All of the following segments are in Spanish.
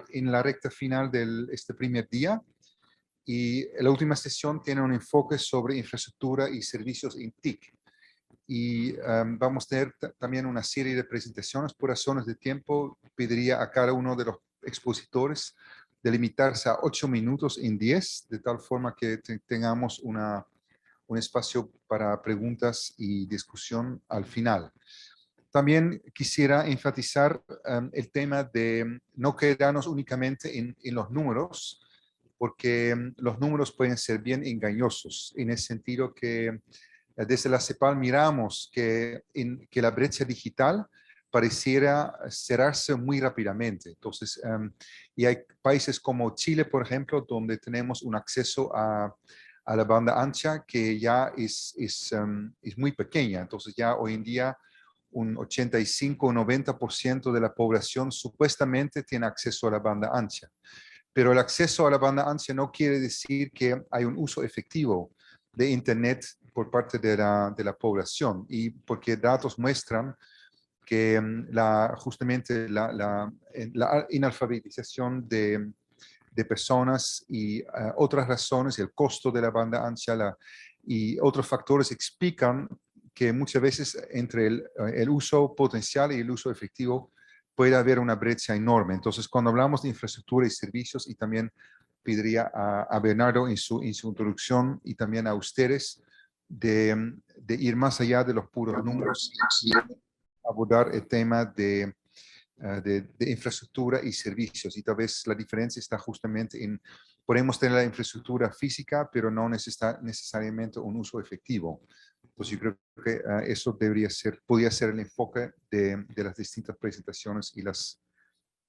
en la recta final de este primer día, y la última sesión tiene un enfoque sobre infraestructura y servicios en TIC. Y vamos a tener también una serie de presentaciones. Por razones de tiempo, pediría a cada uno de los expositores de limitarse a 8 minutos en 10, de tal forma que tengamos un espacio para preguntas y discusión al final. También quisiera enfatizar el tema de no quedarnos únicamente en los números, porque los números pueden ser bien engañosos, en el sentido que desde la CEPAL miramos que la brecha digital pareciera cerrarse muy rápidamente. Entonces, y hay países como Chile, por ejemplo, donde tenemos un acceso a la banda ancha que ya es muy pequeña. Entonces, ya hoy en día un 85 o 90% de la población supuestamente tiene acceso a la banda ancha. Pero el acceso a la banda ancha no quiere decir que hay un uso efectivo de Internet por parte de la población, y porque datos muestran que justamente la inalfabetización de personas y otras razones, el costo de la banda ancha y otros factores explican que muchas veces entre el uso potencial y el uso efectivo puede haber una brecha enorme. Entonces, cuando hablamos de infraestructura y servicios, y también pediría a Bernardo en su introducción y también a ustedes de ir más allá de los puros números y abordar el tema de infraestructura y servicios. Y tal vez la diferencia está justamente en, podemos tener la infraestructura física, pero no necesariamente un uso efectivo. Entonces yo creo que eso podría ser el enfoque de las distintas presentaciones y las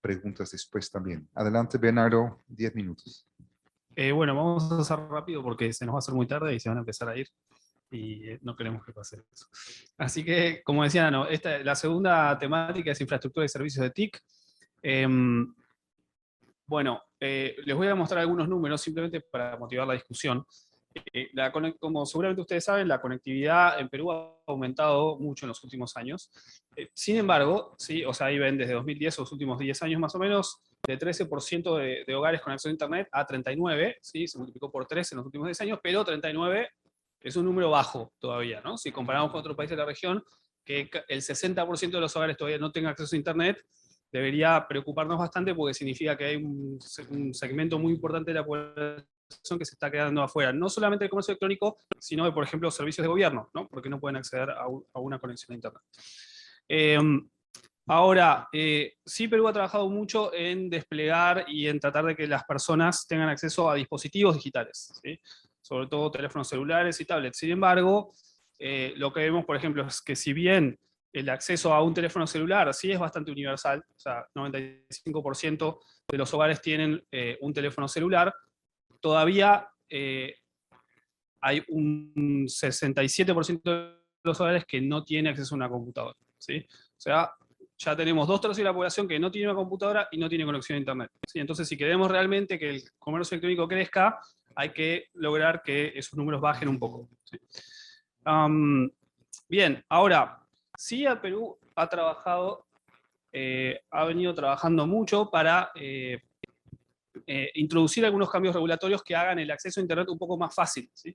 preguntas después también. Adelante, Bernardo, 10 minutos. Bueno, vamos a hacer rápido porque se nos va a hacer muy tarde y se van a empezar a ir. Y no queremos que pase eso. Así que, como decía, la segunda temática es infraestructura y servicios de TIC. Bueno, les voy a mostrar algunos números simplemente para motivar la discusión. Como seguramente ustedes saben, la conectividad en Perú ha aumentado mucho en los últimos años. Sin embargo, ¿sí? O sea, ahí ven desde 2010, los últimos 10 años más o menos, de 13% de hogares con acceso a Internet a 39, ¿sí? Se multiplicó por 3 en los últimos 10 años, pero 39 es un número bajo todavía, ¿no? Si comparamos con otros países de la región, que el 60% de los hogares todavía no tengan acceso a Internet, debería preocuparnos bastante porque significa que hay un segmento muy importante de la población que se está quedando afuera, no solamente del comercio electrónico, sino de, por ejemplo, servicios de gobierno, ¿no? Porque no pueden acceder a una conexión a Internet. Ahora, sí, Perú ha trabajado mucho en desplegar y en tratar de que las personas tengan acceso a dispositivos digitales, ¿sí? Sobre todo teléfonos celulares y tablets. Sin embargo, lo que vemos, por ejemplo, es que si bien el acceso a un teléfono celular sí es bastante universal, o sea, 95% de los hogares tienen un teléfono celular, todavía hay un 67% de los hogares que no tiene acceso a una computadora, ¿sí? O sea, ya tenemos 2/3 de la población que no tiene una computadora y no tiene conexión a Internet, ¿sí? Entonces, si queremos realmente que el comercio electrónico crezca, hay que lograr que esos números bajen un poco, ¿sí? Bien, ahora, sí, el Perú ha trabajado, ha venido trabajando mucho para introducir algunos cambios regulatorios que hagan el acceso a Internet un poco más fácil, ¿sí?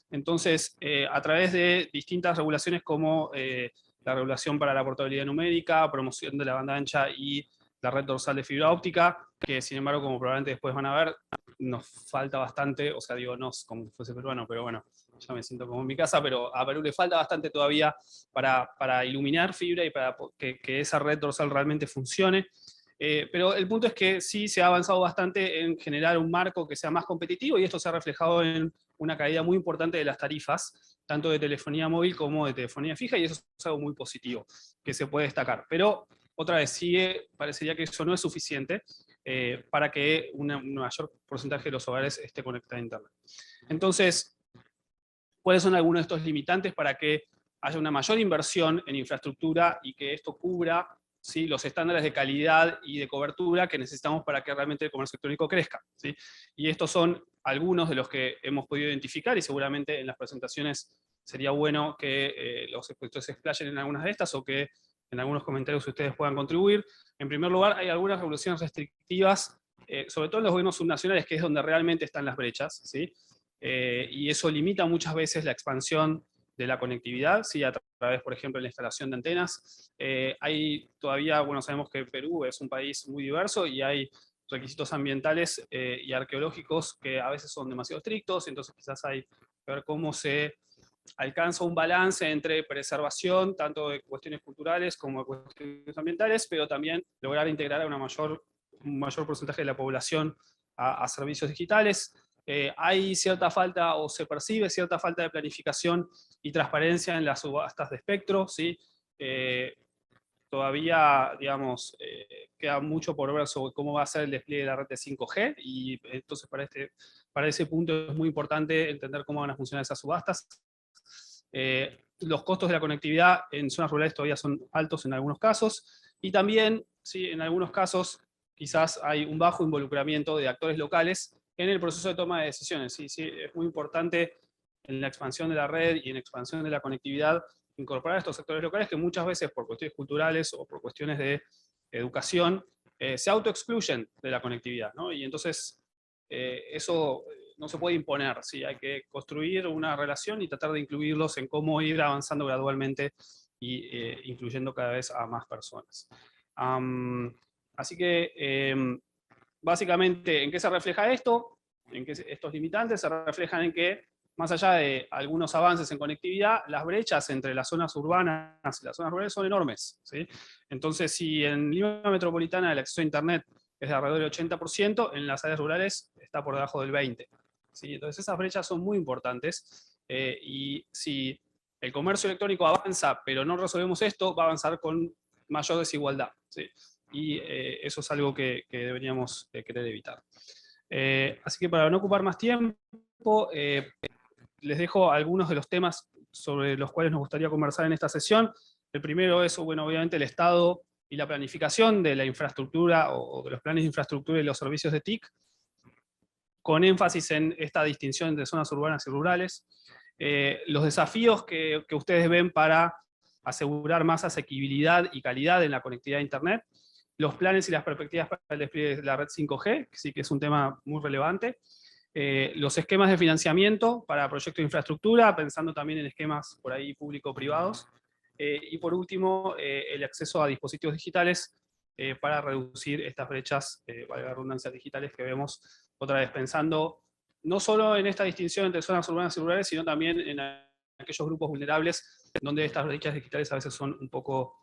Entonces, a través de distintas regulaciones como la regulación para la portabilidad numérica, promoción de la banda ancha y la red dorsal de fibra óptica, que sin embargo, como probablemente después van a ver, nos falta bastante, o sea, digo, no como si fuese peruano, pero bueno, ya me siento como en mi casa, pero a Perú le falta bastante todavía para iluminar fibra y para que esa red dorsal realmente funcione. Pero el punto es que sí se ha avanzado bastante en generar un marco que sea más competitivo, y esto se ha reflejado en una caída muy importante de las tarifas, tanto de telefonía móvil como de telefonía fija, y eso es algo muy positivo que se puede destacar. Pero otra vez, parecería que eso no es suficiente para que un mayor porcentaje de los hogares esté conectado a Internet. Entonces, ¿cuáles son algunos de estos limitantes para que haya una mayor inversión en infraestructura y que esto cubra, ¿sí?, los estándares de calidad y de cobertura que necesitamos para que realmente el comercio electrónico crezca, ¿sí? Y estos son algunos de los que hemos podido identificar, y seguramente en las presentaciones sería bueno que los expositores se explayen en algunas de estas, o que en algunos comentarios que ustedes puedan contribuir. En primer lugar, hay algunas regulaciones restrictivas, sobre todo en los gobiernos subnacionales, que es donde realmente están las brechas, ¿sí? Y eso limita muchas veces la expansión de la conectividad, ¿sí? A través, por ejemplo, de la instalación de antenas. Hay todavía, bueno, sabemos que Perú es un país muy diverso y hay requisitos ambientales y arqueológicos que a veces son demasiado estrictos, entonces quizás hay que ver cómo se alcanza un balance entre preservación, tanto de cuestiones culturales como de cuestiones ambientales, pero también lograr integrar a un mayor porcentaje de la población a servicios digitales. Hay cierta falta, o se percibe cierta falta de planificación y transparencia en las subastas de espectro, ¿sí? Todavía, digamos, queda mucho por ver sobre cómo va a ser el despliegue de la red de 5G, y entonces para ese punto es muy importante entender cómo van a funcionar esas subastas. Los costos de la conectividad en zonas rurales todavía son altos en algunos casos, y también, ¿sí?, en algunos casos quizás hay un bajo involucramiento de actores locales en el proceso de toma de decisiones. ¿Sí? Sí, es muy importante en la expansión de la red y en la expansión de la conectividad incorporar a estos sectores locales que muchas veces por cuestiones culturales o por cuestiones de educación se autoexcluyen de la conectividad, ¿no? Y entonces eso no se puede imponer, ¿sí? Hay que construir una relación y tratar de incluirlos en cómo ir avanzando gradualmente y incluyendo cada vez a más personas. Así que, básicamente, ¿en qué se refleja esto? En que estos limitantes se reflejan en que, más allá de algunos avances en conectividad, las brechas entre las zonas urbanas y las zonas rurales son enormes, ¿sí? Entonces, si en Lima Metropolitana el acceso a Internet es de alrededor del 80%, en las áreas rurales está por debajo del 20%. ¿Sí? Entonces, esas brechas son muy importantes, y si el comercio electrónico avanza, pero no resolvemos esto, va a avanzar con mayor desigualdad, ¿sí? Y eso es algo que deberíamos querer evitar. Así que para no ocupar más tiempo, les dejo algunos de los temas sobre los cuales nos gustaría conversar en esta sesión. El primero es, bueno, obviamente el estado y la planificación de la infraestructura o de los planes de infraestructura y los servicios de TIC, con énfasis en esta distinción entre zonas urbanas y rurales. Los desafíos que ustedes ven para asegurar más asequibilidad y calidad en la conectividad a Internet, los planes y las perspectivas para el despliegue de la red 5G, que sí que es un tema muy relevante, los esquemas de financiamiento para proyectos de infraestructura, pensando también en esquemas por ahí público-privados, y por último, el acceso a dispositivos digitales para reducir estas brechas, valga la redundancia, digitales que vemos, otra vez pensando no solo en esta distinción entre zonas urbanas y rurales, sino también en aquellos grupos vulnerables donde estas brechas digitales a veces son un poco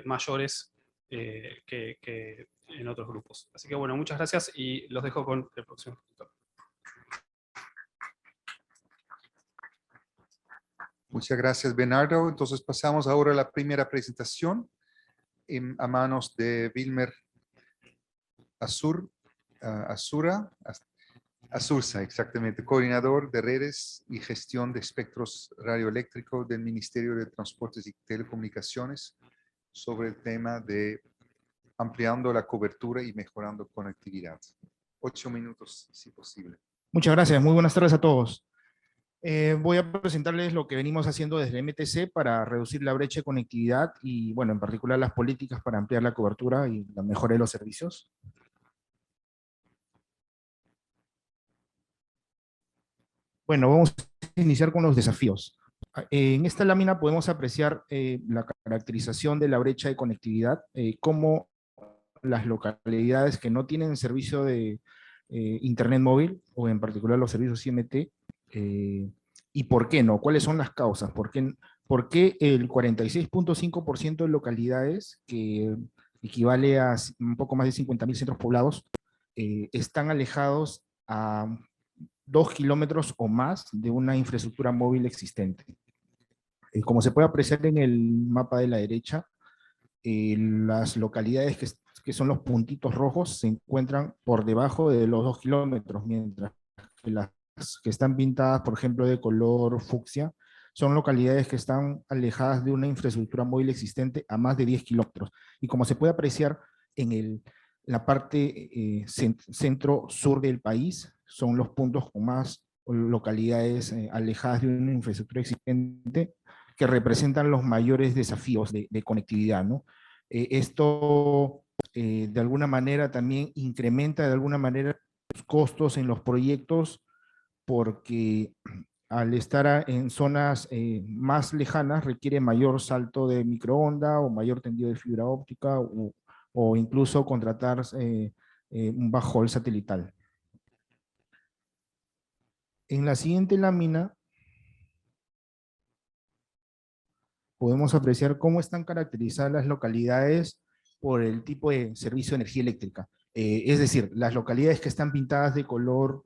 mayores que en otros grupos. Así que bueno, muchas gracias y los dejo con el próximo expositor. Muchas gracias, Bernardo. Entonces pasamos ahora a la primera presentación a manos de Wilmer Azurza, exactamente, coordinador de redes y gestión de espectros radioeléctricos del Ministerio de Transportes y Telecomunicaciones, sobre el tema de ampliando la cobertura y mejorando conectividad. 8 minutos, si posible. Muchas gracias, muy buenas tardes a todos. Voy a presentarles lo que venimos haciendo desde MTC para reducir la brecha de conectividad y, bueno, en particular las políticas para ampliar la cobertura y la mejora de los servicios. Bueno, vamos a iniciar con los desafíos. En esta lámina podemos apreciar la caracterización de la brecha de conectividad, cómo las localidades que no tienen servicio de Internet móvil, o en particular los servicios IMT, y por qué no, cuáles son las causas, por qué el 46.5% de localidades, que equivale a un poco más de 50.000 centros poblados, están alejados a 2 kilómetros o más de una infraestructura móvil existente. Como se puede apreciar en el mapa de la derecha, las localidades que son los puntitos rojos se encuentran por debajo de los 2 kilómetros, mientras que las que están pintadas, por ejemplo, de color fucsia, son localidades que están alejadas de una infraestructura móvil existente a más de 10 kilómetros. Y como se puede apreciar en la parte centro-sur del país, son los puntos con más localidades alejadas de una infraestructura existente, que representan los mayores desafíos de conectividad, ¿no? Esto de alguna manera también incrementa de alguna manera los costos en los proyectos porque al estar en zonas más lejanas requiere mayor salto de microonda o mayor tendido de fibra óptica o incluso contratar un backhaul satelital. En la siguiente lámina podemos apreciar cómo están caracterizadas las localidades por el tipo de servicio de energía eléctrica. Es decir, las localidades que están pintadas de color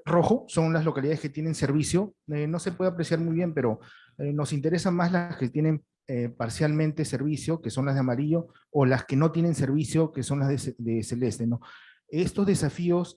rojo son las localidades que tienen servicio. No se puede apreciar muy bien, pero nos interesan más las que tienen parcialmente servicio, que son las de amarillo, o las que no tienen servicio, que son las de celeste, ¿no? Estos desafíos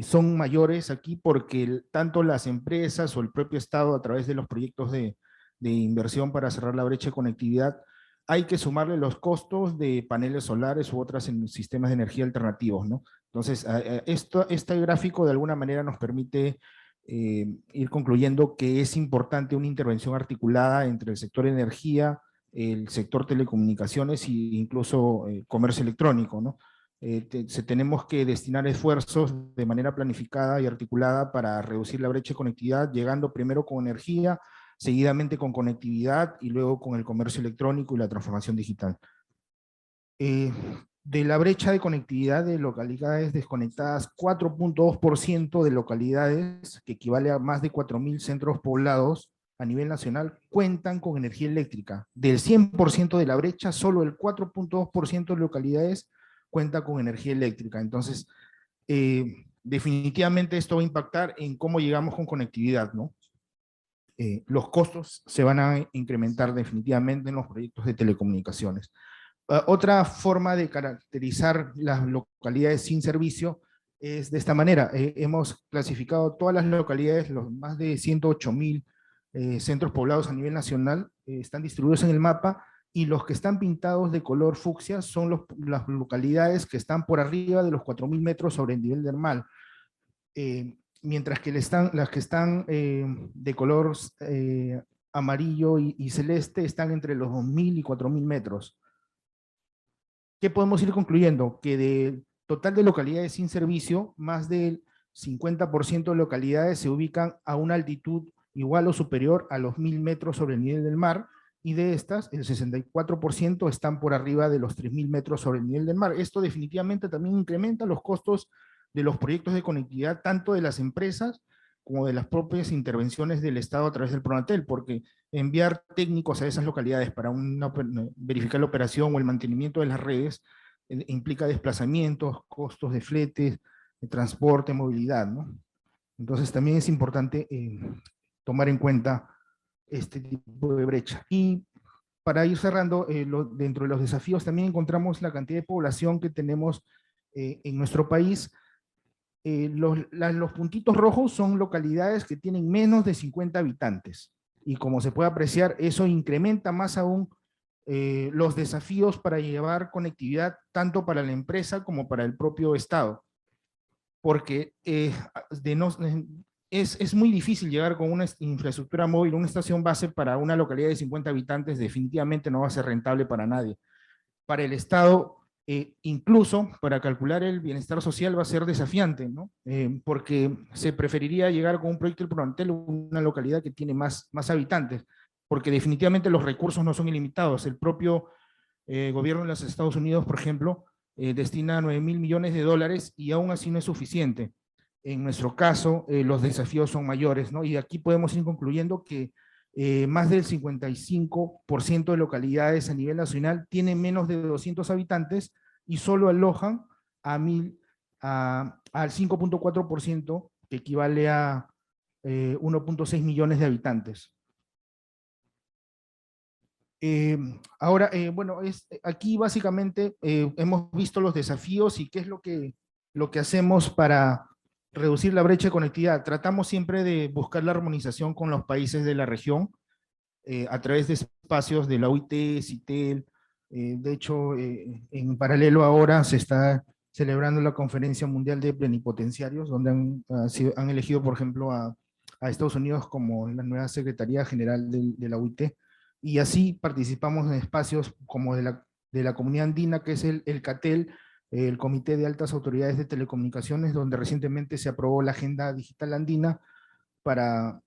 son mayores aquí porque tanto las empresas o el propio Estado, a través de los proyectos de inversión para cerrar la brecha de conectividad, hay que sumarle los costos de paneles solares u otros sistemas de energía alternativos, ¿no? Entonces, este gráfico de alguna manera nos permite ir concluyendo que es importante una intervención articulada entre el sector energía, el sector telecomunicaciones e incluso comercio electrónico, ¿no? Tenemos que destinar esfuerzos de manera planificada y articulada para reducir la brecha de conectividad, llegando primero con energía, seguidamente con conectividad y luego con el comercio electrónico y la transformación digital. De la brecha de conectividad de localidades desconectadas, 4.2% de localidades, que equivale a más de 4.000 centros poblados a nivel nacional, cuentan con energía eléctrica. Del 100% de la brecha, solo el 4.2% de localidades cuenta con energía eléctrica. Entonces, definitivamente esto va a impactar en cómo llegamos con conectividad, ¿no? Los costos se van a incrementar definitivamente en los proyectos de telecomunicaciones. Otra forma de caracterizar las localidades sin servicio es de esta manera. Hemos clasificado todas las localidades, los más de 108.000 centros poblados a nivel nacional, están distribuidos en el mapa, y los que están pintados de color fucsia son las localidades que están por arriba de los 4.000 metros sobre el nivel del mar. Mientras que las que están de color amarillo y celeste están entre los 2.000 y 4.000 metros. ¿Qué podemos ir concluyendo? Que del total de localidades sin servicio, más del 50% de localidades se ubican a una altitud igual o superior a los 1.000 metros sobre el nivel del mar, y de estas, el 64% están por arriba de los 3.000 metros sobre el nivel del mar. Esto definitivamente también incrementa los costos de los proyectos de conectividad, tanto de las empresas como de las propias intervenciones del Estado a través del Pronatel, porque enviar técnicos a esas localidades para verificar la operación o el mantenimiento de las redes implica desplazamientos, costos de fletes, de transporte, movilidad, ¿no? Entonces también es importante tomar en cuenta este tipo de brecha. Y para ir cerrando, dentro de los desafíos también encontramos la cantidad de población que tenemos en nuestro país. Los puntitos rojos son localidades que tienen menos de 50 habitantes. Y como se puede apreciar, eso incrementa más aún los desafíos para llevar conectividad tanto para la empresa como para el propio Estado. Porque es muy difícil llegar con una infraestructura móvil, una estación base para una localidad de 50 habitantes, definitivamente no va a ser rentable para nadie. Para el Estado, incluso para calcular el bienestar social va a ser desafiante, ¿no? Porque se preferiría llegar con un proyecto del Pronatel a una localidad que tiene más habitantes, porque definitivamente los recursos no son ilimitados. El propio gobierno de los Estados Unidos, por ejemplo, destina 9.000 millones de dólares y aún así no es suficiente. En nuestro caso, los desafíos son mayores, ¿no? Y aquí podemos ir concluyendo que más del 55% de localidades a nivel nacional tienen menos de 200 habitantes y solo alojan al 5.4%, que equivale a 1.6 millones de habitantes. Ahora, bueno, aquí básicamente hemos visto los desafíos y qué es lo que hacemos para reducir la brecha de conectividad. Tratamos siempre de buscar la armonización con los países de la región a través de espacios de la OIT, CITEL. De hecho, en paralelo ahora se está celebrando la Conferencia Mundial de Plenipotenciarios, donde han elegido, por ejemplo, a Estados Unidos como la nueva Secretaría General de la OIT, y así participamos en espacios como de la Comunidad Andina, que es el CATEL, el Comité de Altas Autoridades de Telecomunicaciones, donde recientemente se aprobó la Agenda Digital Andina para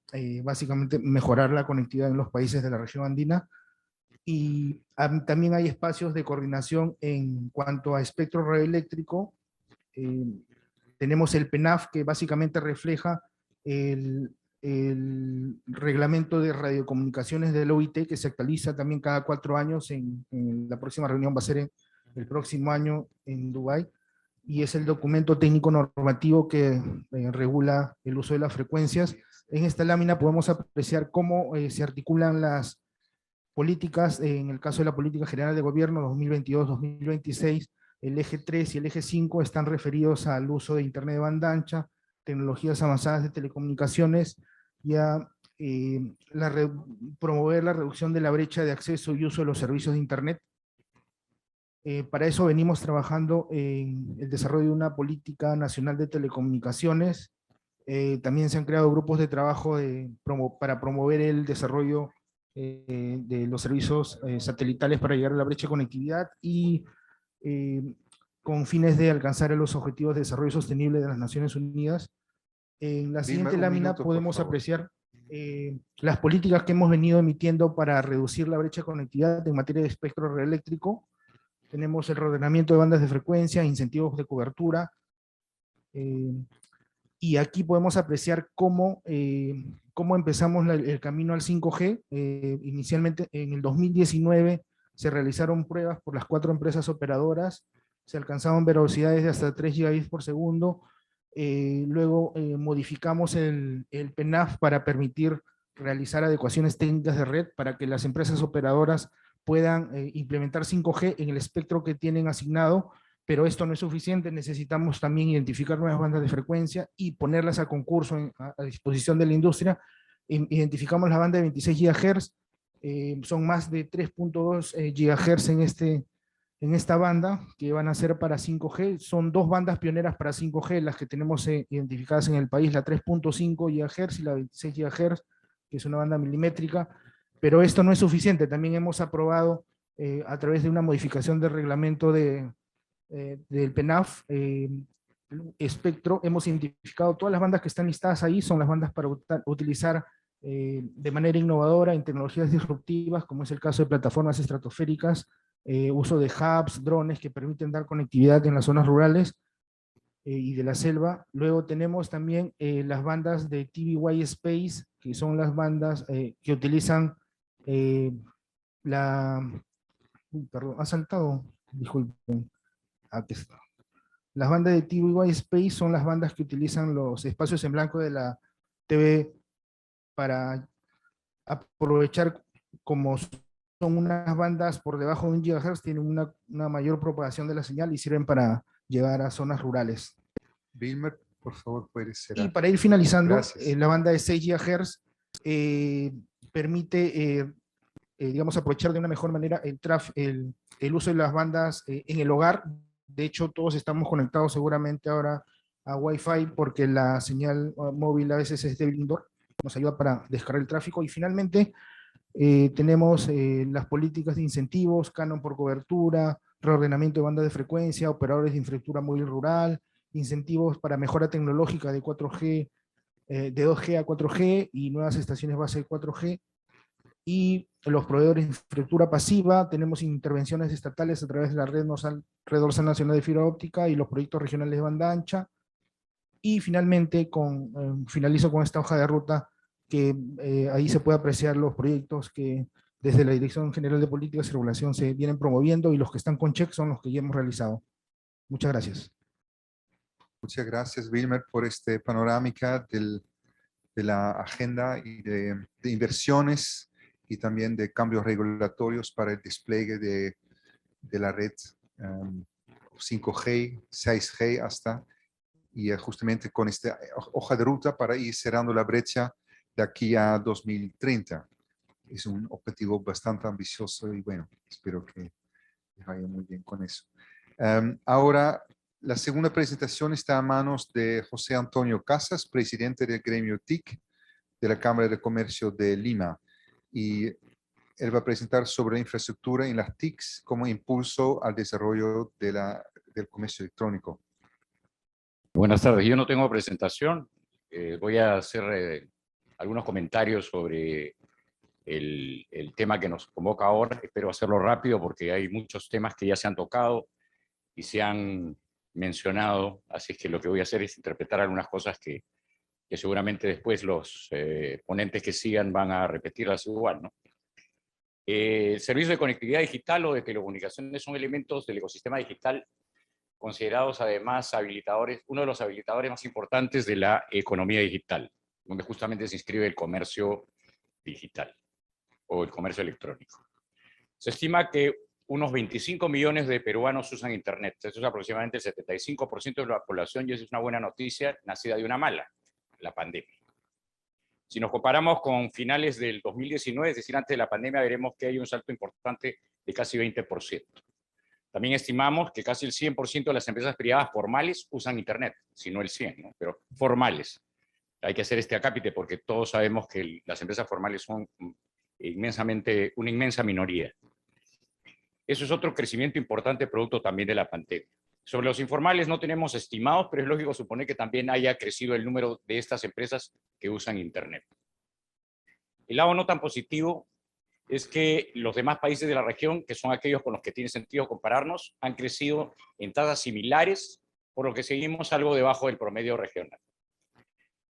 básicamente mejorar la conectividad en los países de la región andina. Y también hay espacios de coordinación en cuanto a espectro radioeléctrico. Tenemos el PENAF, que básicamente refleja el reglamento de radiocomunicaciones del OIT, que se actualiza también cada 4 años. En la próxima reunión va a ser el próximo año en Dubái, y es el documento técnico normativo que regula el uso de las frecuencias. En esta lámina podemos apreciar cómo se articulan las políticas. En el caso de la Política General de Gobierno 2022-2026, el eje 3 y el eje 5 están referidos al uso de Internet de banda ancha, tecnologías avanzadas de telecomunicaciones, y a promover la reducción de la brecha de acceso y uso de los servicios de Internet. Para eso venimos trabajando en el desarrollo de una política nacional de telecomunicaciones. También se han creado grupos de trabajo para promover el desarrollo de los servicios satelitales para llegar a la brecha de conectividad, y con fines de alcanzar los objetivos de desarrollo sostenible de las Naciones Unidas. En la siguiente lámina podemos apreciar las políticas que hemos venido emitiendo para reducir la brecha de conectividad en materia de espectro radioeléctrico. Tenemos el reordenamiento de bandas de frecuencia, incentivos de cobertura, y aquí podemos apreciar cómo empezamos el camino al 5G. Inicialmente en el 2019 se realizaron pruebas por las 4 empresas operadoras, se alcanzaban velocidades de hasta 3 gigabits por segundo. Luego modificamos el PENAF para permitir realizar adecuaciones técnicas de red para que las empresas operadoras puedan implementar 5G en el espectro que tienen asignado. Pero esto no es suficiente, necesitamos también identificar nuevas bandas de frecuencia y ponerlas a concurso, a disposición de la industria. Identificamos la banda de 26 GHz, son más de 3.2 GHz en esta banda, que van a ser para 5G. Son 2 bandas pioneras para 5G, las que tenemos identificadas en el país, la 3.5 GHz y la 26 GHz, que es una banda milimétrica. Pero esto no es suficiente, también hemos aprobado a través de una modificación del reglamento del PENAF, espectro. Hemos identificado todas las bandas que están listadas ahí, son las bandas para utilizar de manera innovadora en tecnologías disruptivas, como es el caso de plataformas estratosféricas, uso de hubs, drones que permiten dar conectividad en las zonas rurales y de la selva. Luego tenemos también las bandas de TVY Space, que son las bandas que utilizan perdón, ha saltado, disculpen. Aquí está. Las bandas de TVY Space son las bandas que utilizan los espacios en blanco de la TV para aprovechar, como son unas bandas por debajo de 1 GHz, tienen una mayor propagación de la señal y sirven para llegar a zonas rurales. Wilmer, por favor, puedes ser. Y para ir finalizando, la banda de 6 GHz permite, digamos, aprovechar de una mejor manera el uso de las bandas en el hogar. De hecho, todos estamos conectados seguramente ahora a Wi-Fi, porque la señal móvil a veces es débil indoor, nos ayuda para descargar el tráfico. Y finalmente tenemos las políticas de incentivos, canon por cobertura, reordenamiento de bandas de frecuencia, operadores de infraestructura móvil rural, incentivos para mejora tecnológica de 4G, de 2G a 4G y nuevas estaciones base de 4G. Y los proveedores de infraestructura pasiva, tenemos intervenciones estatales a través de la Red Dorsal Nacional de Fibra Óptica y los proyectos regionales de banda ancha. Y finalmente, finalizo con esta hoja de ruta, que ahí se puede apreciar los proyectos que desde la Dirección General de Políticas y Regulación se vienen promoviendo, y los que están con check son los que ya hemos realizado. Muchas gracias. Muchas gracias, Wilmer, por esta panorámica de la agenda y de inversiones y también de cambios regulatorios para el despliegue de la red 5G, 6G hasta, y justamente con esta hoja de ruta para ir cerrando la brecha de aquí a 2030. Es un objetivo bastante ambicioso y bueno, espero que vaya muy bien con eso. Ahora La segunda presentación está a manos de José Antonio Casas, presidente del gremio TIC de la Cámara de Comercio de Lima. Y él va a presentar sobre infraestructura en las TICs como impulso al desarrollo del comercio electrónico. Buenas tardes, yo no tengo presentación. Voy a hacer algunos comentarios sobre el tema que nos convoca ahora. Espero hacerlo rápido porque hay muchos temas que ya se han tocado y se han mencionado, así es que lo que voy a hacer es interpretar algunas cosas que seguramente después los ponentes que sigan van a repetirlas igual, ¿no? El servicio de conectividad digital o de telecomunicaciones son elementos del ecosistema digital considerados además habilitadores, uno de los habilitadores más importantes de la economía digital, donde justamente se inscribe el comercio digital o el comercio electrónico. Se estima que unos 25 millones de peruanos usan Internet. Esto es aproximadamente el 75% de la población y eso es una buena noticia nacida de una mala, la pandemia. Si nos comparamos con finales del 2019, es decir, antes de la pandemia, veremos que hay un salto importante de casi 20%. También estimamos que casi el 100% de las empresas privadas formales usan Internet, si no el 100%, ¿no? Pero formales. Hay que hacer este acápite porque todos sabemos que las empresas formales son una inmensa minoría. Eso es otro crecimiento importante producto también de la pandemia. Sobre los informales no tenemos estimados, pero es lógico suponer que también haya crecido el número de estas empresas que usan Internet. El lado no tan positivo es que los demás países de la región, que son aquellos con los que tiene sentido compararnos, han crecido en tasas similares, por lo que seguimos algo debajo del promedio regional.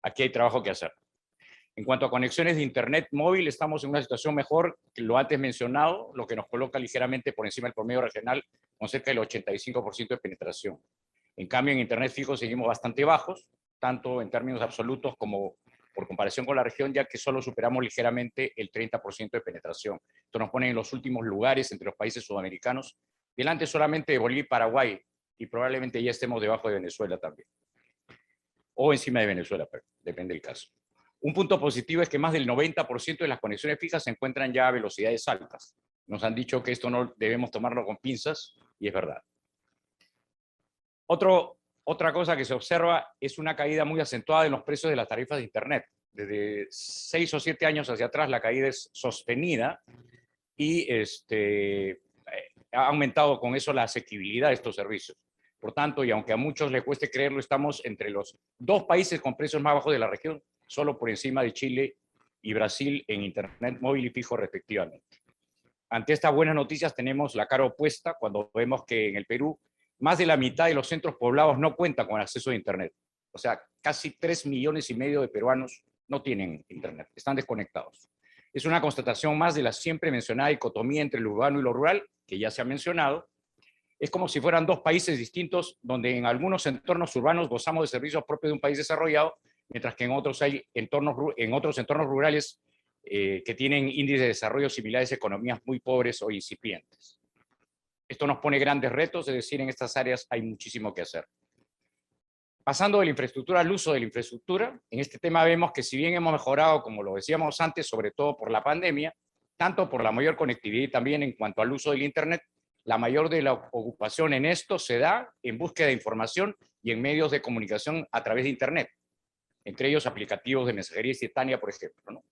Aquí hay trabajo que hacer. En cuanto a conexiones de Internet móvil, estamos en una situación mejor que lo antes mencionado, lo que nos coloca ligeramente por encima del promedio regional, con cerca del 85% de penetración. En cambio, en Internet fijo seguimos bastante bajos, tanto en términos absolutos como por comparación con la región, ya que solo superamos ligeramente el 30% de penetración. Esto nos pone en los últimos lugares entre los países sudamericanos, delante solamente de Bolivia y Paraguay, y probablemente ya estemos debajo de Venezuela también. O encima de Venezuela, pero depende del caso. Un punto positivo es que más del 90% de las conexiones fijas se encuentran ya a velocidades altas. Nos han dicho que esto no debemos tomarlo con pinzas, y es verdad. Otra cosa que se observa es una caída muy acentuada en los precios de las tarifas de Internet. Desde 6 o 7 años hacia atrás la caída es sostenida y ha aumentado con eso la asequibilidad de estos servicios. Por tanto, y aunque a muchos les cueste creerlo, estamos entre los 2 países con precios más bajos de la región, solo por encima de Chile y Brasil en Internet móvil y fijo respectivamente. Ante estas buenas noticias tenemos la cara opuesta cuando vemos que en el Perú más de la mitad de los centros poblados no cuentan con acceso a Internet. O sea, casi 3,5 millones de peruanos no tienen Internet, están desconectados. Es una constatación más de la siempre mencionada dicotomía entre lo urbano y lo rural, que ya se ha mencionado. Es como si fueran 2 países distintos, donde en algunos entornos urbanos gozamos de servicios propios de un país desarrollado, mientras que en otros hay otros entornos rurales que tienen índices de desarrollo similares a economías muy pobres o incipientes. Esto nos pone grandes retos, es decir, en estas áreas hay muchísimo que hacer. Pasando de la infraestructura al uso de la infraestructura, en este tema vemos que si bien hemos mejorado, como lo decíamos antes, sobre todo por la pandemia, tanto por la mayor conectividad y también en cuanto al uso del Internet, la mayor de la ocupación en esto se da en búsqueda de información y en medios de comunicación a través de Internet, entre ellos aplicativos de mensajería instantánea, por ejemplo, ¿no?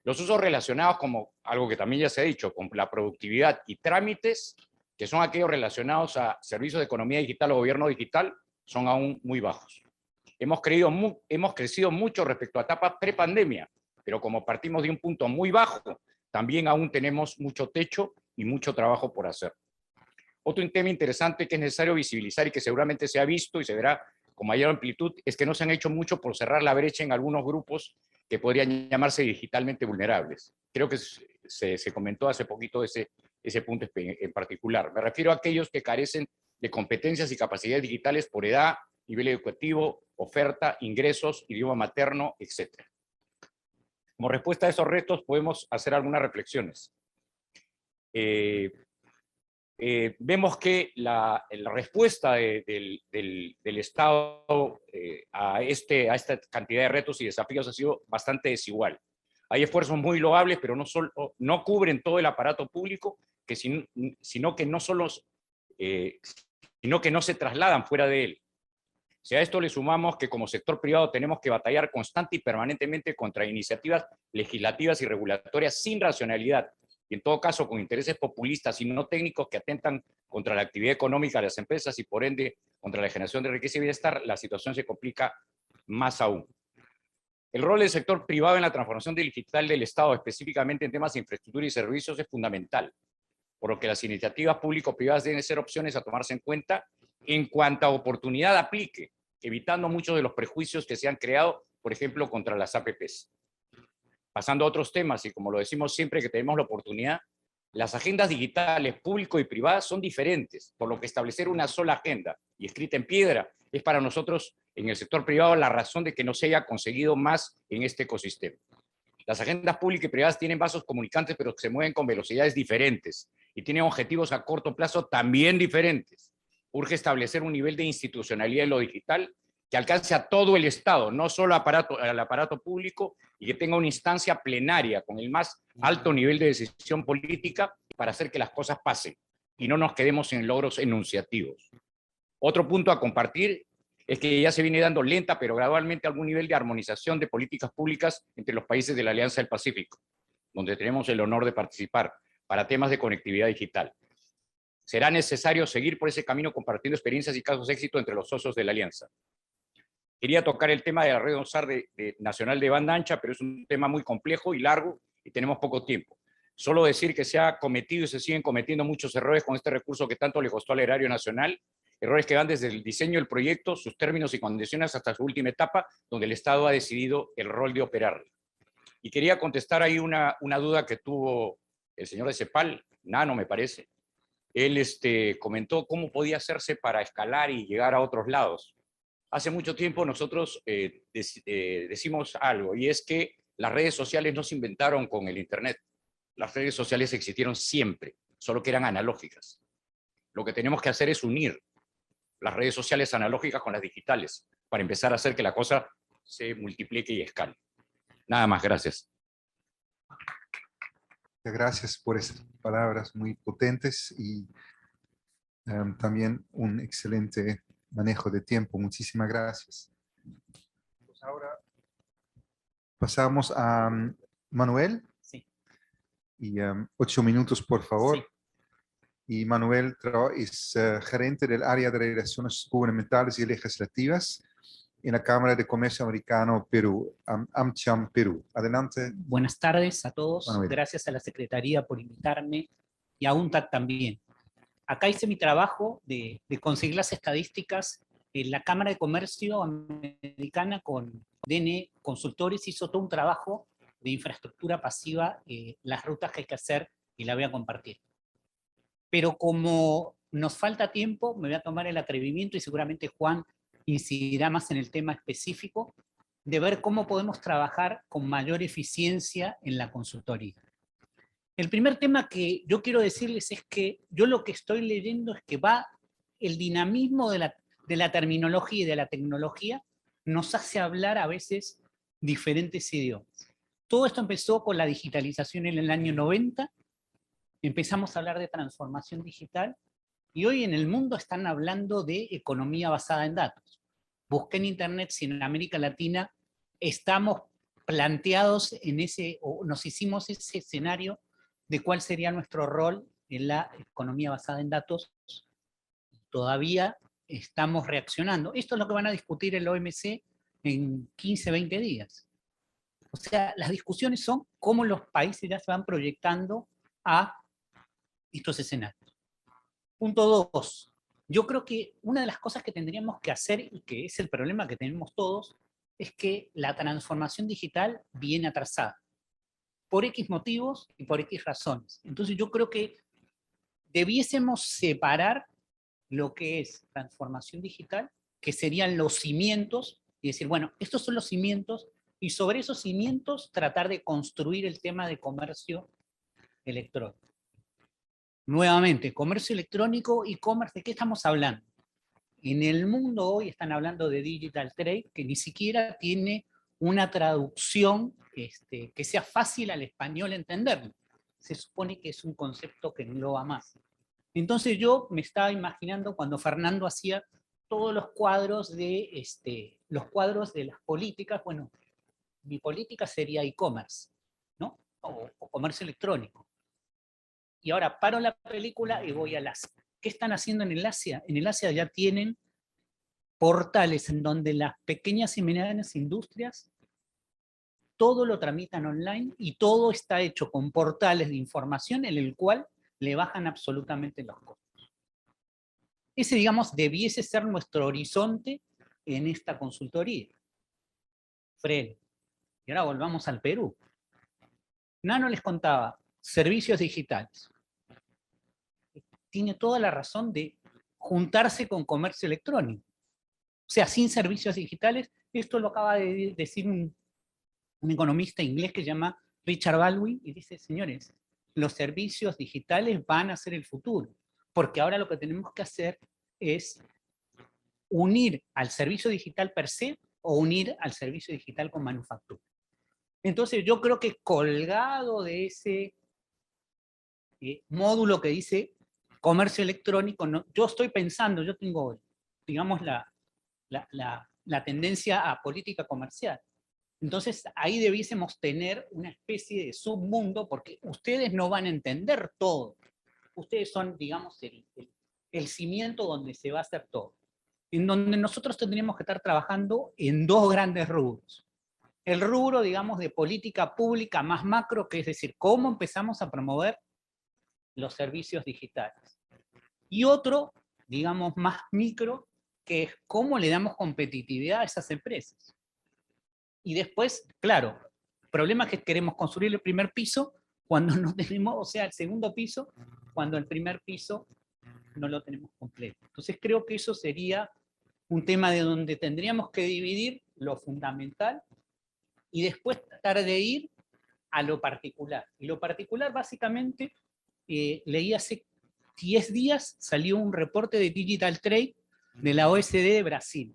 Los usos relacionados, como algo que también ya se ha dicho, con la productividad y trámites, que son aquellos relacionados a servicios de economía digital o gobierno digital, son aún muy bajos. Hemos crecido mucho respecto a etapas prepandemia, pero como partimos de un punto muy bajo, también aún tenemos mucho techo y mucho trabajo por hacer. Otro tema interesante que es necesario visibilizar y que seguramente se ha visto y se verá con mayor amplitud es que no se han hecho mucho por cerrar la brecha en algunos grupos que podrían llamarse digitalmente vulnerables. Creo que se comentó hace poquito ese punto en particular. Me refiero a aquellos que carecen de competencias y capacidades digitales por edad, nivel educativo, oferta, ingresos, idioma materno, etc. Como respuesta a esos retos podemos hacer algunas reflexiones. Vemos que la respuesta del Estado a esta cantidad de retos y desafíos ha sido bastante desigual. Hay esfuerzos muy loables, pero no cubren todo el aparato público, sino que no solo sino que no se trasladan fuera de él. Si a esto le sumamos que como sector privado tenemos que batallar constante y permanentemente contra iniciativas legislativas y regulatorias sin racionalidad, y en todo caso con intereses populistas y no técnicos que atentan contra la actividad económica de las empresas y por ende contra la generación de riqueza y bienestar, la situación se complica más aún. El rol del sector privado en la transformación digital del Estado, específicamente en temas de infraestructura y servicios, es fundamental, por lo que las iniciativas público-privadas deben ser opciones a tomarse en cuenta en cuanta oportunidad aplique, evitando muchos de los prejuicios que se han creado, por ejemplo, contra las APPs. Pasando a otros temas, y como lo decimos siempre que tenemos la oportunidad, las agendas digitales público y privadas son diferentes, por lo que establecer una sola agenda y escrita en piedra es para nosotros en el sector privado la razón de que no se haya conseguido más en este ecosistema. Las agendas públicas y privadas tienen vasos comunicantes, pero se mueven con velocidades diferentes y tienen objetivos a corto plazo también diferentes. Urge establecer un nivel de institucionalidad en lo digital que alcance a todo el Estado, no solo al aparato público, y que tenga una instancia plenaria con el más alto nivel de decisión política para hacer que las cosas pasen y no nos quedemos en logros enunciativos. Otro punto a compartir es que ya se viene dando lenta pero gradualmente algún nivel de armonización de políticas públicas entre los países de la Alianza del Pacífico, donde tenemos el honor de participar para temas de conectividad digital. Será necesario seguir por ese camino compartiendo experiencias y casos de éxito entre los socios de la Alianza. Quería tocar el tema de la red nacional de banda ancha, pero es un tema muy complejo y largo y tenemos poco tiempo. Solo decir que se ha cometido y se siguen cometiendo muchos errores con este recurso que tanto le costó al erario nacional, errores que van desde el diseño del proyecto, sus términos y condiciones hasta su última etapa, donde el Estado ha decidido el rol de operarlo. Y quería contestar ahí una duda que tuvo el señor de CEPAL, Nano me parece. Él comentó cómo podía hacerse para escalar y llegar a otros lados. Hace mucho tiempo nosotros decimos algo, y es que las redes sociales no se inventaron con el Internet. Las redes sociales existieron siempre, solo que eran analógicas. Lo que tenemos que hacer es unir las redes sociales analógicas con las digitales para empezar a hacer que la cosa se multiplique y escale. Nada más, gracias. Gracias por esas palabras muy potentes y también un excelente manejo de tiempo. Muchísimas gracias. Pues ahora pasamos a Manuel. Sí. Y 8 minutos, por favor. Sí. Y Manuel es gerente del área de relaciones gubernamentales y legislativas en la Cámara de Comercio Americano Perú, AmCham Perú. Adelante. Buenas tardes a todos. Manuel. Gracias a la Secretaría por invitarme y a UNTAD también. Acá hice mi trabajo de conseguir las estadísticas. En la Cámara de Comercio Americana con DNE Consultores hizo todo un trabajo de infraestructura pasiva, las rutas que hay que hacer, y la voy a compartir. Pero como nos falta tiempo, me voy a tomar el atrevimiento, y seguramente Juan incidirá más en el tema específico, de ver cómo podemos trabajar con mayor eficiencia en la consultoría. El primer tema que yo quiero decirles es que yo lo que estoy leyendo es que el dinamismo de la terminología y de la tecnología nos hace hablar a veces diferentes idiomas. Todo esto empezó con la digitalización en el año 90, empezamos a hablar de transformación digital, y hoy en el mundo están hablando de economía basada en datos. Busqué en internet si en América Latina estamos planteados en o nos hicimos ese escenario de cuál sería nuestro rol en la economía basada en datos. Todavía estamos reaccionando. Esto es lo que van a discutir el OMC en 15, 20 días. O sea, las discusiones son cómo los países ya se van proyectando a estos escenarios. Punto 2. Yo creo que una de las cosas que tendríamos que hacer, y que es el problema que tenemos todos, es que la transformación digital viene atrasada, por X motivos y por X razones. Entonces yo creo que debiésemos separar lo que es transformación digital, que serían los cimientos, y decir, bueno, estos son los cimientos, y sobre esos cimientos tratar de construir el tema de comercio electrónico. Nuevamente, comercio electrónico, e-commerce, ¿de qué estamos hablando? En el mundo hoy están hablando de digital trade, que ni siquiera tiene una traducción que sea fácil al español entenderlo. Se supone que es un concepto que engloba más. Entonces yo me estaba imaginando cuando Fernando hacía todos los cuadros de las políticas. Bueno, mi política sería e-commerce, ¿no? O comercio electrónico. Y ahora paro la película y voy al Asia. ¿Qué están haciendo en el Asia? En el Asia ya tienen portales en donde las pequeñas y medianas industrias todo lo tramitan online y todo está hecho con portales de información en el cual le bajan absolutamente los costos. Ese, digamos, debiese ser nuestro horizonte en esta consultoría. Fred. Y ahora volvamos al Perú. Nano les contaba, servicios digitales. Tiene toda la razón de juntarse con comercio electrónico. O sea, sin servicios digitales, esto lo acaba de decir un economista inglés que se llama Richard Baldwin, y dice, señores, los servicios digitales van a ser el futuro, porque ahora lo que tenemos que hacer es unir al servicio digital per se o unir al servicio digital con manufactura. Entonces yo creo que colgado de ese módulo que dice comercio electrónico, no, yo estoy pensando, yo tengo, digamos, la tendencia a política comercial. Entonces ahí debiésemos tener una especie de submundo, porque ustedes no van a entender todo. Ustedes son, digamos, el cimiento donde se va a hacer todo. En donde nosotros tendríamos que estar trabajando en dos grandes rubros. El rubro, digamos, de política pública más macro, que es decir, cómo empezamos a promover los servicios digitales. Y otro, digamos, más micro, que es cómo le damos competitividad a esas empresas. Y después, claro, el problema es que queremos construir el primer piso cuando no tenemos, o sea, el segundo piso, cuando el primer piso no lo tenemos completo. Entonces creo que eso sería un tema de donde tendríamos que dividir lo fundamental y después tratar de ir a lo particular. Y lo particular, básicamente, leí hace 10 días, salió un reporte de Digital Trade de la OECD de Brasil.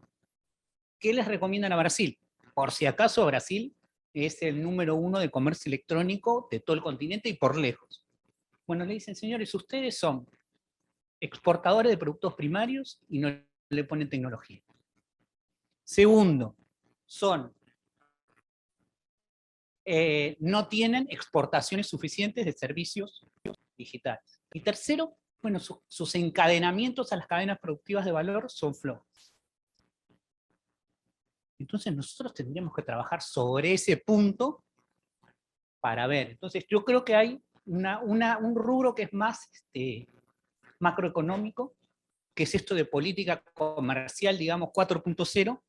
¿Qué les recomiendan a Brasil? Por si acaso, Brasil es el número 1 de comercio electrónico de todo el continente y por lejos. Bueno, le dicen, señores, ustedes son exportadores de productos primarios y no le ponen tecnología. Segundo, no tienen exportaciones suficientes de servicios digitales. Y tercero, bueno, sus encadenamientos a las cadenas productivas de valor son flojos. Entonces nosotros tendríamos que trabajar sobre ese punto para ver. Entonces yo creo que hay un rubro que es más macroeconómico, que es esto de política comercial, digamos, 4.0,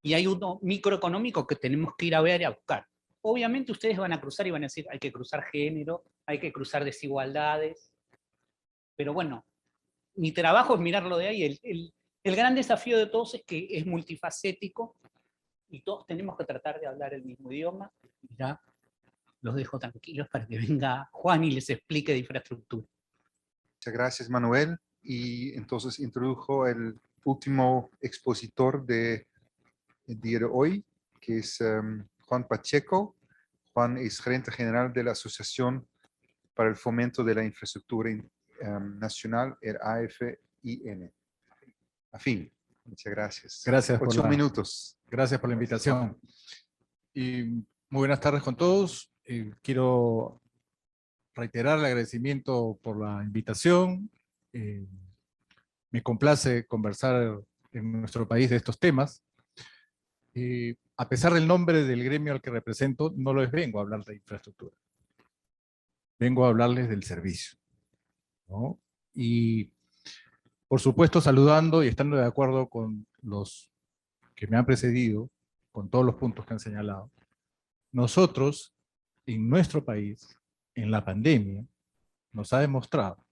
y hay uno microeconómico que tenemos que ir a ver y a buscar. Obviamente ustedes van a cruzar y van a decir, hay que cruzar género, hay que cruzar desigualdades, pero bueno, mi trabajo es mirarlo de ahí. El gran desafío de todos es que es multifacético y todos tenemos que tratar de hablar el mismo idioma. Ya los dejo tranquilos para que venga Juan y les explique de infraestructura. Muchas gracias, Manuel. Y entonces introdujo el último expositor del día de hoy, que es Juan Pacheco. Juan es gerente general de la Asociación para el Fomento de la Infraestructura Nacional, el AFIN. AFIN. Muchas gracias. Gracias 8 minutos. Gracias por la invitación. Y muy buenas tardes con todos. Quiero reiterar el agradecimiento por la invitación. Me complace conversar en nuestro país de estos temas. A pesar del nombre del gremio al que represento, no les vengo a hablar de infraestructura. Vengo a hablarles del servicio, ¿no? Y por supuesto saludando y estando de acuerdo con los que me han precedido, con todos los puntos que han señalado. Nosotros, en nuestro país, en la pandemia, nos ha demostrado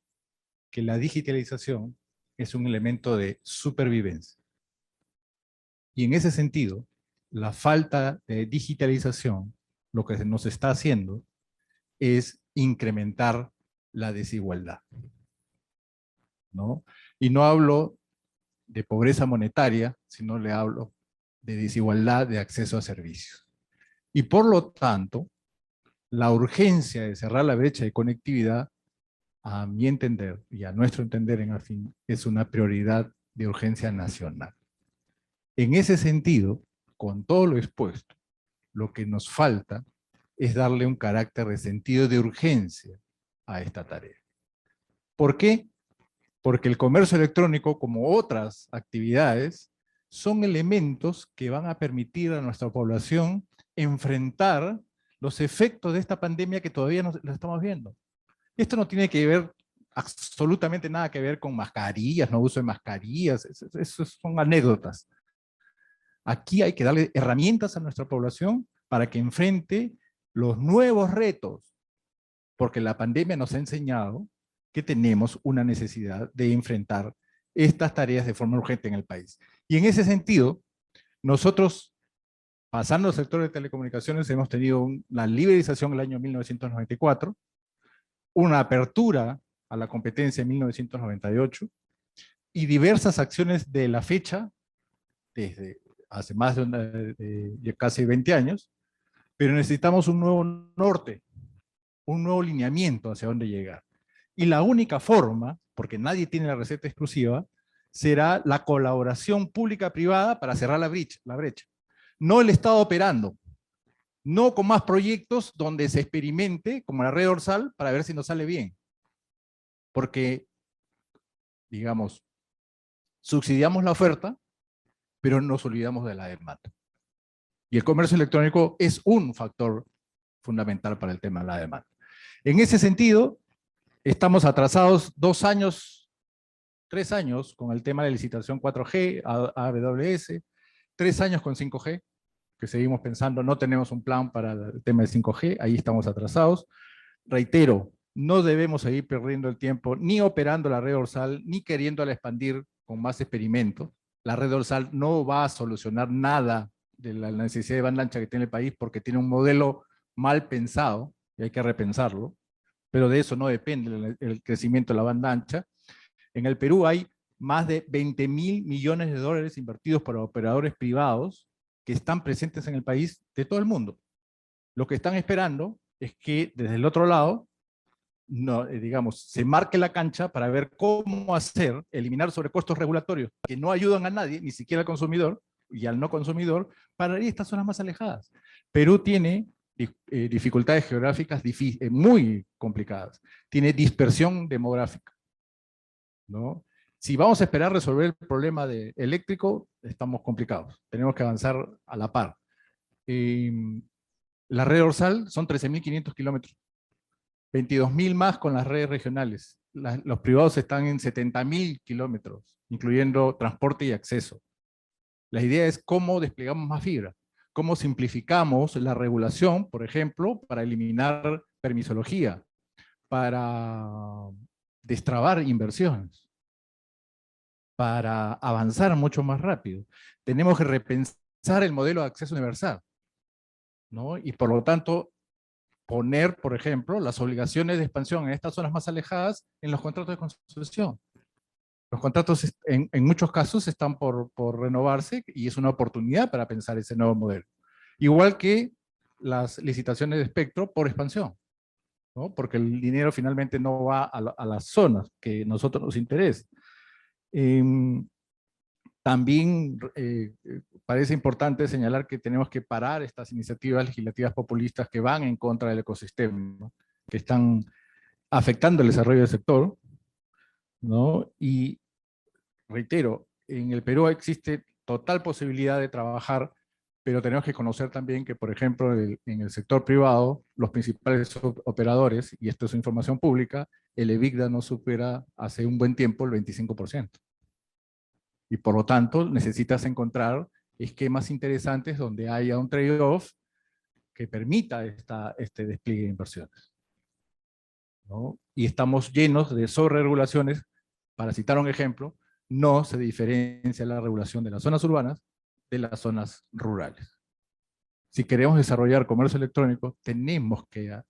que la digitalización es un elemento de supervivencia. Y en ese sentido, la falta de digitalización, lo que nos está haciendo es incrementar la desigualdad, ¿no? Y no hablo de pobreza monetaria, sino le hablo de desigualdad de acceso a servicios. Y por lo tanto, la urgencia de cerrar la brecha de conectividad a mi entender y a nuestro entender en Afin, es una prioridad de urgencia nacional. En ese sentido, con todo lo expuesto, lo que nos falta es darle un carácter de sentido de urgencia a esta tarea. ¿Por qué? Porque el comercio electrónico, como otras actividades, son elementos que van a permitir a nuestra población enfrentar los efectos de esta pandemia que todavía no lo estamos viendo. Esto no tiene que ver absolutamente nada que ver con mascarillas, no uso de mascarillas, eso son anécdotas. Aquí hay que darle herramientas a nuestra población para que enfrente los nuevos retos, porque la pandemia nos ha enseñado que tenemos una necesidad de enfrentar estas tareas de forma urgente en el país. Y en ese sentido, nosotros, pasando al sector de telecomunicaciones, hemos tenido una liberalización en el año 1994, una apertura a la competencia en 1998, y diversas acciones de la fecha, desde hace más de casi 20 años, pero necesitamos un nuevo norte, un nuevo lineamiento hacia dónde llegar. Y la única forma, porque nadie tiene la receta exclusiva, será la colaboración pública-privada para cerrar la brecha. No el Estado operando, no con más proyectos donde se experimente, como la red dorsal, para ver si nos sale bien. Porque, digamos, subsidiamos la oferta, pero nos olvidamos de la demanda. Y el comercio electrónico es un factor fundamental para el tema de la demanda. En ese sentido, estamos atrasados 2 años, 3 años con el tema de licitación 4G, AWS, 3 años con 5G, que seguimos pensando, no tenemos un plan para el tema de 5G, ahí estamos atrasados. Reitero, no debemos seguir perdiendo el tiempo ni operando la red dorsal, ni queriéndola expandir con más experimentos. La red dorsal no va a solucionar nada de la necesidad de banda ancha que tiene el país porque tiene un modelo mal pensado y hay que repensarlo, pero de eso no depende el crecimiento de la banda ancha. En el Perú hay más de 20.000 millones de dólares invertidos por operadores privados que están presentes en el país de todo el mundo. Lo que están esperando es que desde el otro lado, no, digamos, se marque la cancha para ver cómo hacer, eliminar sobrecostos regulatorios que no ayudan a nadie, ni siquiera al consumidor y al no consumidor, para ir a estas zonas más alejadas. Perú tiene dificultades geográficas muy complicadas, tiene dispersión demográfica, ¿no? Si vamos a esperar resolver el problema eléctrico, estamos complicados, tenemos que avanzar a la par. La red dorsal son 13.500 kilómetros, 22.000 más con las redes regionales. Los privados están en 70.000 kilómetros, incluyendo transporte y acceso. La idea es cómo desplegamos más fibra, cómo simplificamos la regulación, por ejemplo, para eliminar permisología, para destrabar inversiones, para avanzar mucho más rápido. Tenemos que repensar el modelo de acceso universal, ¿no? Y por lo tanto, poner, por ejemplo, las obligaciones de expansión en estas zonas más alejadas en los contratos de concesión. Los contratos en muchos casos están por renovarse y es una oportunidad para pensar ese nuevo modelo. Igual que las licitaciones de espectro por expansión, ¿no? Porque el dinero finalmente no va a las zonas que a nosotros nos interesa. También parece importante señalar que tenemos que parar estas iniciativas legislativas populistas que van en contra del ecosistema, ¿no? Que están afectando el desarrollo del sector, ¿no? Y reitero, en el Perú existe total posibilidad de trabajar, pero tenemos que conocer también que, por ejemplo, en el sector privado, los principales operadores, y esto es información pública, el EBITDA no supera hace un buen tiempo el 25%. Y por lo tanto, necesitas encontrar esquemas interesantes donde haya un trade-off que permita este despliegue de inversiones, ¿no? Y estamos llenos de sobreregulaciones. Para citar un ejemplo, no se diferencia la regulación de las zonas urbanas de las zonas rurales. Si queremos desarrollar comercio electrónico, tenemos que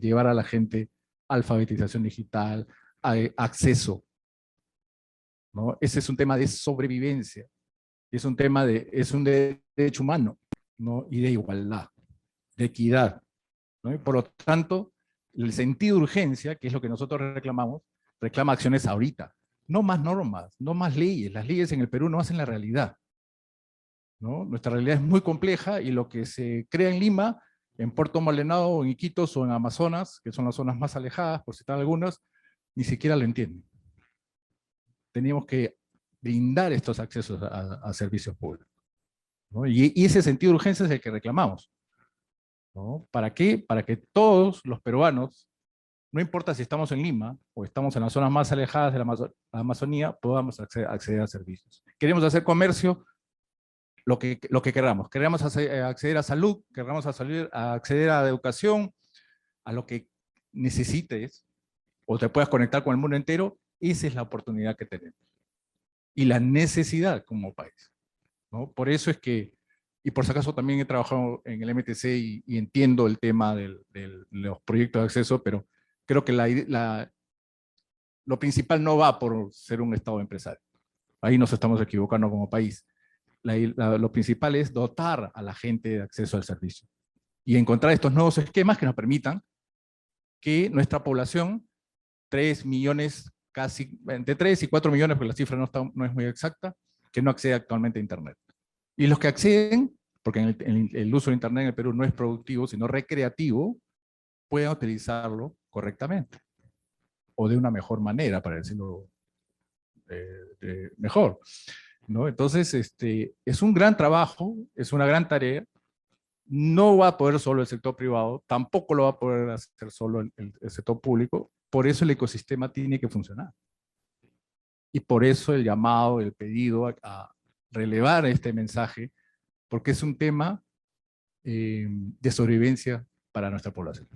llevar a la gente alfabetización digital, acceso, ¿no? Ese es un tema de sobrevivencia, es un tema es un derecho humano, ¿no? Y de igualdad, de equidad, ¿no? Y por lo tanto, el sentido de urgencia, que es lo que nosotros reclamamos, reclama acciones ahorita. No más normas, no más leyes. Las leyes en el Perú no hacen la realidad, ¿no? Nuestra realidad es muy compleja y lo que se crea en Lima, en Puerto Maldonado, o en Iquitos, o en Amazonas, que son las zonas más alejadas, por citar algunas, ni siquiera lo entienden. Teníamos que brindar estos accesos a servicios públicos, ¿no? Y ese sentido de urgencia es el que reclamamos, ¿no? ¿Para qué? Para que todos los peruanos, no importa si estamos en Lima o estamos en las zonas más alejadas de la Amazonía, podamos acceder a servicios. Queremos hacer comercio, lo que queramos. Queremos acceder a salud, queramos acceder a educación, a lo que necesites, o te puedas conectar con el mundo entero. Esa es la oportunidad que tenemos. Y la necesidad como país, ¿no? Por eso es que, y por si acaso también he trabajado en el MTC y entiendo el tema de los proyectos de acceso, pero creo que lo principal no va por ser un Estado empresario. Ahí nos estamos equivocando como país. Lo principal es dotar a la gente de acceso al servicio y encontrar estos nuevos esquemas que nos permitan que nuestra población, 3 millones, casi entre 3 y 4 millones, porque la cifra no es muy exacta, que no accede actualmente a Internet. Y los que acceden, porque el uso de Internet en el Perú no es productivo, sino recreativo, puedan utilizarlo correctamente o de una mejor manera, para decirlo mejor, ¿no? Entonces, es un gran trabajo, es una gran tarea. No va a poder solo el sector privado, tampoco lo va a poder hacer solo el sector público. Por eso el ecosistema tiene que funcionar. Y por eso el llamado, el pedido a relevar este mensaje, porque es un tema de sobrevivencia para nuestra población,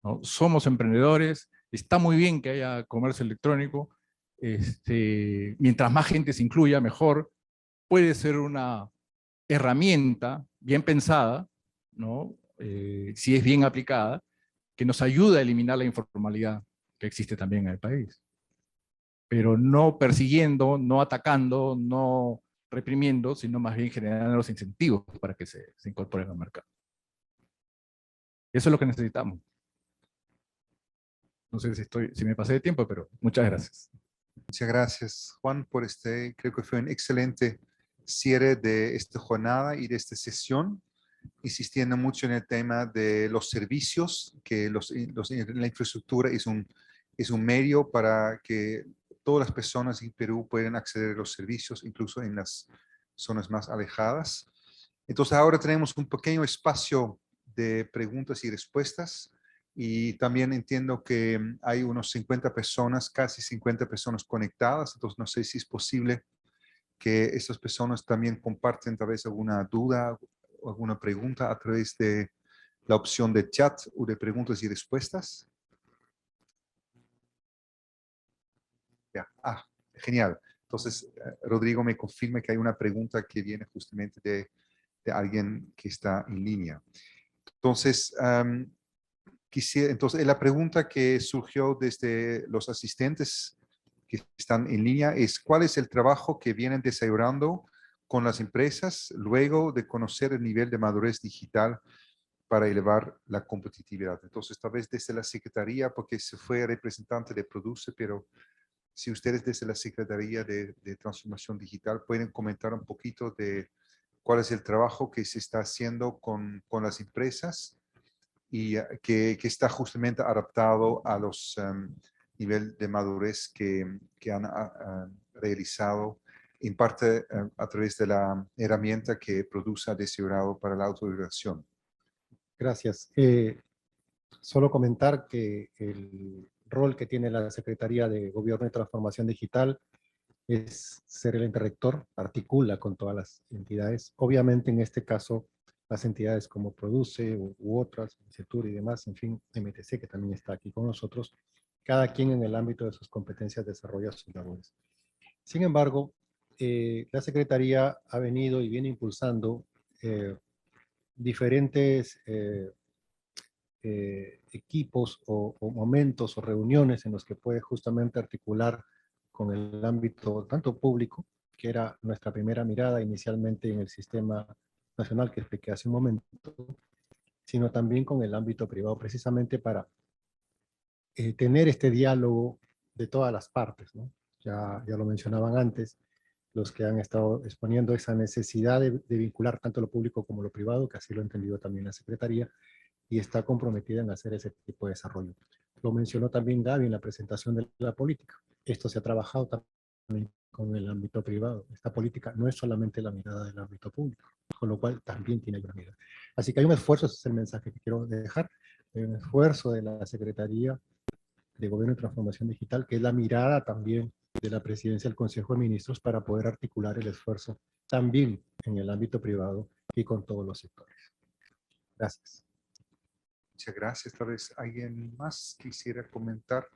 ¿no? Somos emprendedores, está muy bien que haya comercio electrónico, mientras más gente se incluya, mejor. Puede ser una herramienta bien pensada, ¿no? Si es bien aplicada, que nos ayuda a eliminar la informalidad que existe también en el país. Pero no persiguiendo, no atacando, no reprimiendo, sino más bien generando los incentivos para que se incorporen al mercado. Eso es lo que necesitamos. No sé si me pasé de tiempo, pero muchas gracias. Muchas gracias, Juan, por creo que fue un excelente cierre de esta jornada y de esta sesión, insistiendo mucho en el tema de los servicios, que la infraestructura es un medio para que todas las personas en Perú puedan acceder a los servicios, incluso en las zonas más alejadas. Entonces ahora tenemos un pequeño espacio de preguntas y respuestas. Y también entiendo que hay unos 50 personas, casi 50 personas conectadas, entonces no sé si es posible que estas personas también comparten tal vez alguna duda o alguna pregunta a través de la opción de chat o de preguntas y respuestas. Ya. Genial. Entonces, Rodrigo me confirma que hay una pregunta que viene justamente de alguien que está en línea. Entonces, entonces, la pregunta que surgió desde los asistentes que están en línea es: ¿cuál es el trabajo que vienen desarrollando con las empresas luego de conocer el nivel de madurez digital para elevar la competitividad? Entonces, tal vez desde la Secretaría, porque se fue representante de Produce, pero si ustedes desde la Secretaría de Transformación Digital pueden comentar un poquito de cuál es el trabajo que se está haciendo con las empresas y que está justamente adaptado a los niveles de madurez que han realizado, en parte a través de la herramienta que Produce ha desarrollado para la autorregulación. Gracias. Solo comentar que el rol que tiene la Secretaría de Gobierno y Transformación Digital es ser el ente rector, articula con todas las entidades. Obviamente en este caso las entidades como Produce u otras, CETUR y demás, en fin, MTC que también está aquí con nosotros, cada quien en el ámbito de sus competencias desarrolla sus labores. Sin embargo, la Secretaría ha venido y viene impulsando diferentes equipos o momentos o reuniones en los que puede justamente articular con el ámbito tanto público, que era nuestra primera mirada inicialmente en el sistema nacional que expliqué hace un momento, sino también con el ámbito privado, precisamente para tener este diálogo de todas las partes, ¿no? Ya lo mencionaban antes, los que han estado exponiendo esa necesidad de vincular tanto lo público como lo privado, que así lo ha entendido también la Secretaría, y está comprometida en hacer ese tipo de desarrollo. Lo mencionó también Gaby en la presentación de la política. Esto se ha trabajado también con el ámbito privado. Esta política no es solamente la mirada del ámbito público, con lo cual también tiene una mirada. Así que hay un esfuerzo, ese es el mensaje que quiero dejar, hay un esfuerzo de la Secretaría de Gobierno y Transformación Digital, que es la mirada también de la Presidencia del Consejo de Ministros para poder articular el esfuerzo también en el ámbito privado y con todos los sectores. Gracias. Muchas gracias. Tal vez alguien más quisiera comentar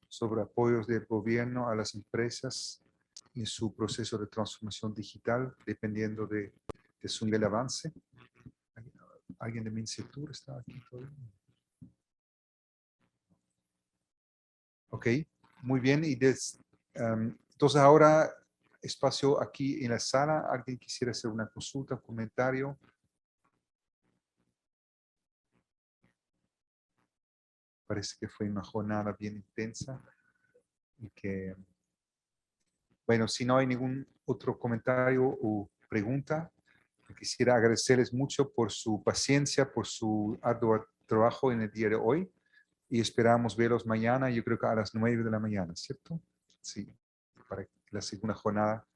sobre apoyos del gobierno a las empresas en su proceso de transformación digital, dependiendo de su nivel de avance. ¿Alguien de MinSector está aquí todavía? Ok, muy bien. Y entonces ahora espacio aquí en la sala. ¿Alguien quisiera hacer una consulta, un comentario? Parece que fue una jornada bien intensa y que, bueno, si no hay ningún otro comentario o pregunta, quisiera agradecerles mucho por su paciencia, por su arduo trabajo en el día de hoy y esperamos verlos mañana, yo creo que a las 9 de la mañana, ¿cierto? Sí, para la segunda jornada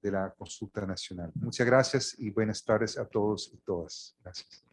de la consulta nacional. Muchas gracias y buenas tardes a todos y todas. Gracias.